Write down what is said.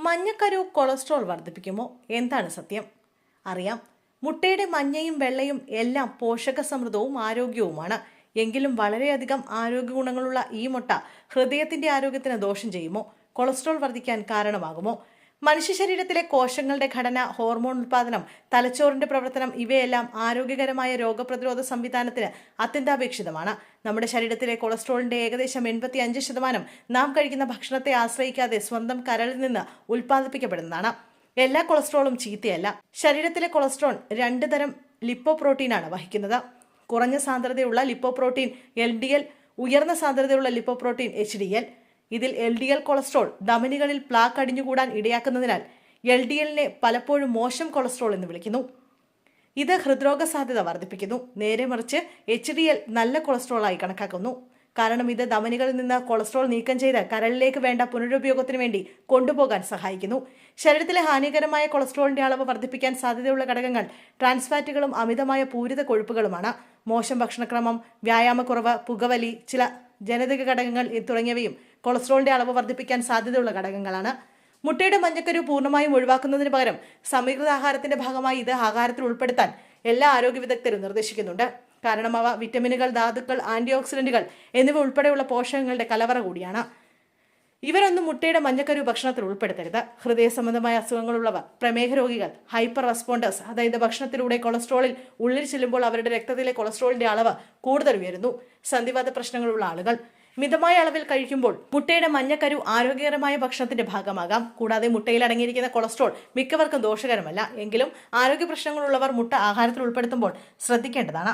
മഞ്ഞക്കരു cholesterol വർദ്ധിപ്പിക്കുമോ? എന്താണ് സത്യം? അറിയാം. മുട്ടയുടെ മഞ്ഞയും വെള്ളയും എല്ലാം പോഷക സമൃദ്ധവും ആരോഗ്യവുമാണ്. എങ്കിലും വളരെയധികം ആരോഗ്യ ഗുണങ്ങളുള്ള ഈ മുട്ട ഹൃദയത്തിന്റെ ആരോഗ്യത്തിന് ദോഷം ചെയ്യുമോ? കൊളസ്ട്രോൾ വർദ്ധിക്കാൻ കാരണമാകുമോ? മനുഷ്യ ശരീരത്തിലെ കോശങ്ങളുടെ ഘടന, ഹോർമോൺ ഉൽപാദനം, തലച്ചോറിന്റെ പ്രവർത്തനം ഇവയെല്ലാം ആരോഗ്യകരമായ രോഗപ്രതിരോധ സംവിധാനത്തിന് അത്യന്താപേക്ഷിതമാണ്. നമ്മുടെ ശരീരത്തിലെ കൊളസ്ട്രോളിന്റെ ഏകദേശം 85% നാം കഴിക്കുന്ന ഭക്ഷണത്തെ ആശ്രയിക്കാതെ സ്വന്തം കരളിൽ നിന്ന് ഉൽപ്പാദിപ്പിക്കപ്പെടുന്നതാണ്. എല്ലാ കൊളസ്ട്രോളും ചീത്തയല്ല. ശരീരത്തിലെ കൊളസ്ട്രോൾ 2 തരം ലിപ്പോപ്രോട്ടീനാണ് വഹിക്കുന്നത്. കുറഞ്ഞ സാന്ദ്രതയുള്ള ലിപ്പോപ്രോട്ടീൻ LDL, ഉയർന്ന സാന്ദ്രതയുള്ള ലിപ്പോപ്രോട്ടീൻ HDL. ഇതിൽ LDL കൊളസ്ട്രോൾ ധമനികളിൽ പ്ലാക്ക് അടിഞ്ഞുകൂടാൻ ഇടയാക്കുന്നതിനാൽ LDLനെ പലപ്പോഴും മോശം കൊളസ്ട്രോൾ എന്ന് വിളിക്കുന്നു. ഇത് ഹൃദ്രോഗ സാധ്യത വർദ്ധിപ്പിക്കുന്നു. നേരെ മറിച്ച് HDL നല്ല കൊളസ്ട്രോളായി കണക്കാക്കുന്നു. കാരണം ഇത് ധമനികളിൽ നിന്ന് കൊളസ്ട്രോൾ നീക്കം ചെയ്ത് കരളിലേക്ക് വേണ്ട പുനരുപയോഗത്തിന് വേണ്ടി കൊണ്ടുപോകാൻ സഹായിക്കുന്നു. ശരീരത്തിലെ ഹാനികരമായ കൊളസ്ട്രോളിന്റെ അളവ് വർദ്ധിപ്പിക്കാൻ സാധ്യതയുള്ള ഘടകങ്ങൾ ട്രാൻസ്ഫാറ്റുകളും അമിതമായ പൂരിത കൊഴുപ്പുകളുമാണ്. മോശം ഭക്ഷണക്രമം, വ്യായാമക്കുറവ്, പുകവലി, ചില ജനിതക ഘടകങ്ങൾ തുടങ്ങിയവയും കൊളസ്ട്രോളിന്റെ അളവ് വർദ്ധിപ്പിക്കാൻ സാധ്യതയുള്ള ഘടകങ്ങളാണ്. മുട്ടയുടെ മഞ്ഞക്കരു പൂർണ്ണമായും ഒഴിവാക്കുന്നതിന് പകരം സമീകൃത ആഹാരത്തിന്റെ ഭാഗമായി ഇത് ആഹാരത്തിൽ ഉൾപ്പെടുത്താൻ എല്ലാ ആരോഗ്യ വിദഗ്ധരും നിർദ്ദേശിക്കുന്നുണ്ട്. കാരണം അവ വിറ്റമിനുകൾ, ധാതുക്കൾ, ആന്റി ഓക്സിഡന്റുകൾ എന്നിവ ഉൾപ്പെടെയുള്ള പോഷകങ്ങളുടെ കലവറ കൂടിയാണ്. ഇവരൊന്നും മുട്ടയുടെ മഞ്ഞക്കരു ഭക്ഷണത്തിൽ ഉൾപ്പെടുത്തരുത്. ഹൃദയ സംബന്ധമായ അസുഖങ്ങളുള്ളവർ, പ്രമേഹ രോഗികൾ, ഹൈപ്പർ റെസ്പോണ്ടേഴ്സ്, അതായത് ഭക്ഷണത്തിലൂടെ കൊളസ്ട്രോളിൽ ഉള്ളിൽ ചെല്ലുമ്പോൾ അവരുടെ രക്തത്തിലെ കൊളസ്ട്രോളിന്റെ അളവ് കൂടുതൽ ഉയരുന്നു, സന്ധിവാത പ്രശ്നങ്ങളുള്ള ആളുകൾ. മിതമായ അളവിൽ കഴിക്കുമ്പോൾ മുട്ടയുടെ മഞ്ഞക്കരു ആരോഗ്യകരമായ ഭക്ഷണത്തിന്റെ ഭാഗമാകാം. കൂടാതെ മുട്ടയിൽ അടങ്ങിയിരിക്കുന്ന കൊളസ്ട്രോൾ മിക്കവർക്കും ദോഷകരമല്ല. എങ്കിലും ആരോഗ്യ പ്രശ്നങ്ങളുള്ളവർ മുട്ട ആഹാരത്തിൽ ഉൾപ്പെടുത്തുമ്പോൾ ശ്രദ്ധിക്കേണ്ടതാണ്.